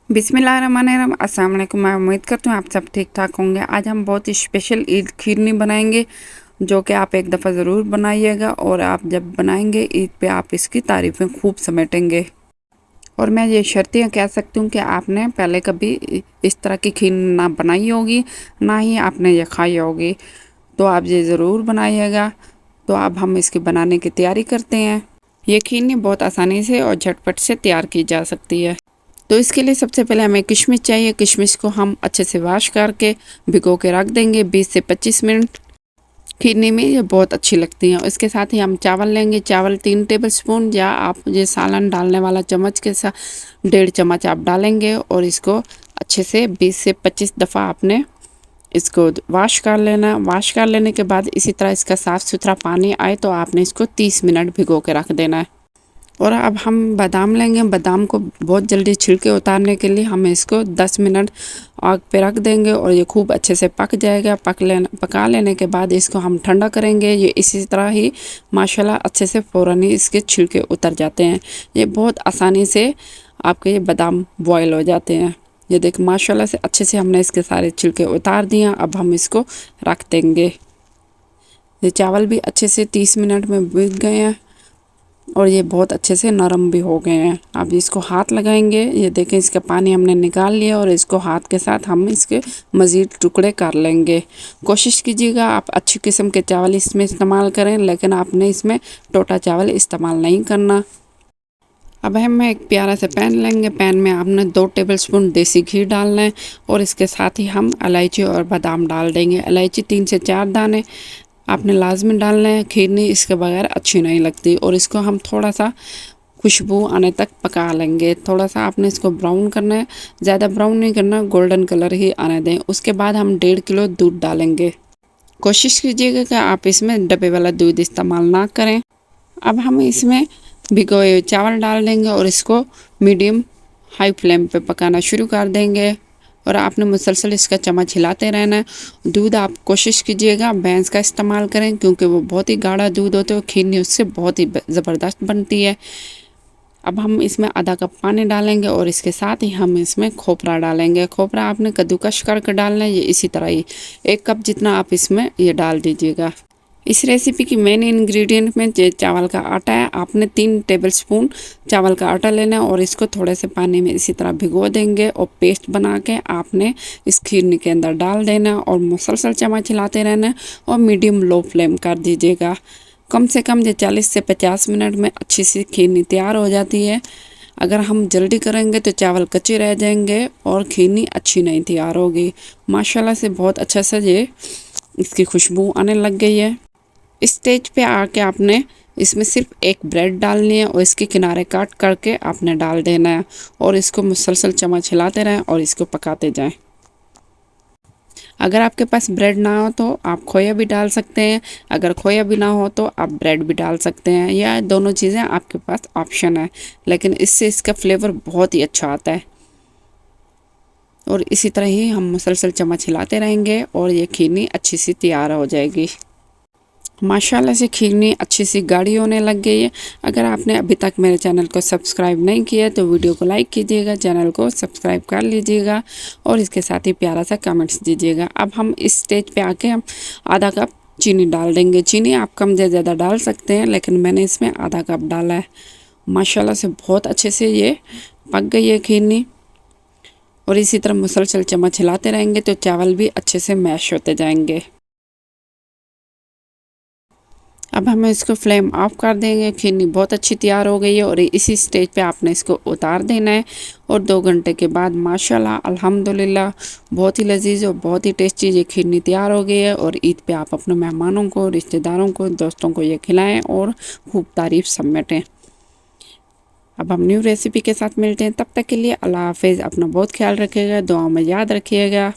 बिस्मिल्लाहिर्रहमानिर्रहीम। अस्सलाम वालेकुम। मैं उम्मीद करती हूँ आप सब ठीक ठाक होंगे। आज हम बहुत ही स्पेशल ईद खीरनी बनाएंगे, जो कि आप एक दफ़ा ज़रूर बनाइएगा और आप जब बनाएंगे ईद पे आप इसकी तारीफ़ें खूब समेटेंगे। और मैं ये शर्तियाँ कह सकती हूँ कि आपने पहले कभी इस तरह की खीर ना बनाई होगी, ना ही आपने ये खाई होगी, तो आप ये ज़रूर बनाइएगा। तो अब हम इसकी बनाने की तैयारी करते हैं। ये खीरनी बहुत आसानी से और झटपट से तैयार की जा सकती है। तो इसके लिए सबसे पहले हमें किशमिश चाहिए। किशमिश को हम अच्छे से वॉश करके भिगो के रख देंगे 20 से 25 मिनट। खीरनी में ये बहुत अच्छी लगती हैं। इसके साथ ही हम चावल लेंगे। चावल 3 टेबलस्पून, या आप ये सालन डालने वाला चम्मच के साथ 1.5 चम्मच आप डालेंगे और इसको अच्छे से 20 से 25 दफ़ा आपने इसको वॉश कर लेना। वॉश कर लेने के बाद इसी तरह इसका साफ़ सुथरा पानी आए तो आपने इसको 30 मिनट भिगो के रख देना है। और अब हम बादाम लेंगे। बादाम को बहुत जल्दी छिलके उतारने के लिए हम इसको 10 मिनट आग पे रख देंगे और ये खूब अच्छे से पक जाएगा। पका लेने के बाद इसको हम ठंडा करेंगे। ये इसी तरह ही माशाल्लाह अच्छे से फ़ौरन ही इसके छिलके उतर जाते हैं। ये बहुत आसानी से आपके ये बादाम बॉयल हो जाते हैं। ये देख माशाल्लाह से अच्छे से हमने इसके सारे छिलके उतार दिए। अब हम इसको रख देंगे। ये चावल भी अच्छे से 30 मिनट में भीग गए हैं और ये बहुत अच्छे से नरम भी हो गए हैं। अब इसको हाथ लगाएंगे। ये देखें इसका पानी हमने निकाल लिया और इसको हाथ के साथ हम इसके मज़ीद टुकड़े कर लेंगे। कोशिश कीजिएगा आप अच्छी किस्म के चावल इसमें इस्तेमाल करें, लेकिन आपने इसमें टोटा चावल इस्तेमाल नहीं करना। अब हम एक प्यारा सा पैन लेंगे। पैन में आपने 2 टेबलस्पून देसी घी डालना है और इसके साथ ही हम इलायची और बादाम डाल देंगे। इलायची 3 से 4 दाने आपने लाजमी डालना है। खीरनी इसके बगैर अच्छी नहीं लगती। और इसको हम थोड़ा सा खुशबू आने तक पका लेंगे। थोड़ा सा आपने इसको ब्राउन करना है, ज़्यादा ब्राउन नहीं करना, गोल्डन कलर ही आने दें। उसके बाद हम 1.5 किलो दूध डालेंगे। कोशिश कीजिएगा कि आप इसमें डब्बे वाला दूध इस्तेमाल ना करें। अब हम इसमें भिगोए हुए चावल डाल देंगे और इसको मीडियम हाई फ्लेम पे पकाना शुरू कर देंगे और आपने मुसलसल इसका चम्मच हिलाते रहना है। दूध आप कोशिश कीजिएगा भैंस का इस्तेमाल करें, क्योंकि वो बहुत ही गाढ़ा दूध होता है। खीरनी उससे बहुत ही ज़बरदस्त बनती है। अब हम इसमें आधा कप पानी डालेंगे और इसके साथ ही हम इसमें खोपरा डालेंगे। खोपरा आपने कद्दूकश करके डालना है। ये इसी तरह ही 1 कप जितना आप इसमें ये डाल दीजिएगा। इस रेसिपी की मेन इंग्रेडिएंट में जो चावल का आटा है, आपने 3 टेबलस्पून चावल का आटा लेना है और इसको थोड़े से पानी में इसी तरह भिगो देंगे और पेस्ट बना के आपने इस खीरनी के अंदर डाल देना और मुसलसल चम्मच हिलाते रहना और मीडियम लो फ्लेम कर दीजिएगा। कम से कम ये 40 से 50 मिनट में अच्छी सी खीरनी तैयार हो जाती है। अगर हम जल्दी करेंगे तो चावल कच्चे रह जाएंगे और खीरनी अच्छी नहीं तैयार होगी। माशाल्लाह से बहुत अच्छा सा ये इसकी खुशबू आने लग गई है। इस स्टेज पे आके आपने इसमें सिर्फ एक ब्रेड डालनी है और इसके किनारे काट करके आपने डाल देना है और इसको मुसलसल चम्मच हिलाते रहें और इसको पकाते जाएं। अगर आपके पास ब्रेड ना हो तो आप खोया भी डाल सकते हैं। अगर खोया भी ना हो तो आप ब्रेड भी डाल सकते हैं, या दोनों चीज़ें आपके पास ऑप्शन है, लेकिन इससे इसका फ्लेवर बहुत ही अच्छा आता है। और इसी तरह ही हम मुसलसल चम्मच हिलाते रहेंगे और ये खीरनी अच्छी सी तैयार हो जाएगी। माशाल्लाह से खीरनी अच्छी सी गाढ़ी होने लग गई है। अगर आपने अभी तक मेरे चैनल को सब्सक्राइब नहीं किया तो वीडियो को लाइक कीजिएगा, चैनल को सब्सक्राइब कर लीजिएगा और इसके साथ ही प्यारा सा कमेंट्स दीजिएगा। अब हम इस स्टेज पे आके हम आधा कप चीनी डाल देंगे। चीनी आप कम या ज़्यादा डाल सकते हैं, लेकिन मैंने इसमें आधा कप डाला है। माशाल्लाह से बहुत अच्छे से ये पक गई है खीरनी और इसी तरह मुसलसल चम्मच हिलाते रहेंगे तो चावल भी अच्छे से मैश होते जाएंगे। अब हम इसको फ्लेम ऑफ कर देंगे। खीरनी बहुत अच्छी तैयार हो गई है और इसी स्टेज पे आपने इसको उतार देना है और 2 घंटे के बाद माशाल्लाह अल्हम्दुलिल्लाह बहुत ही लजीज और बहुत ही टेस्टी ये खीरनी तैयार हो गई है। और ईद पे आप अपने मेहमानों को, रिश्तेदारों को, दोस्तों को ये खिलाएं और खूब तारीफ समेटें। अब हम न्यू रेसिपी के साथ मिलते हैं। तब तक के लिए अल्लाह हाफिज़। अपना बहुत ख्याल रखिएगा, दुआओं में याद रखिएगा।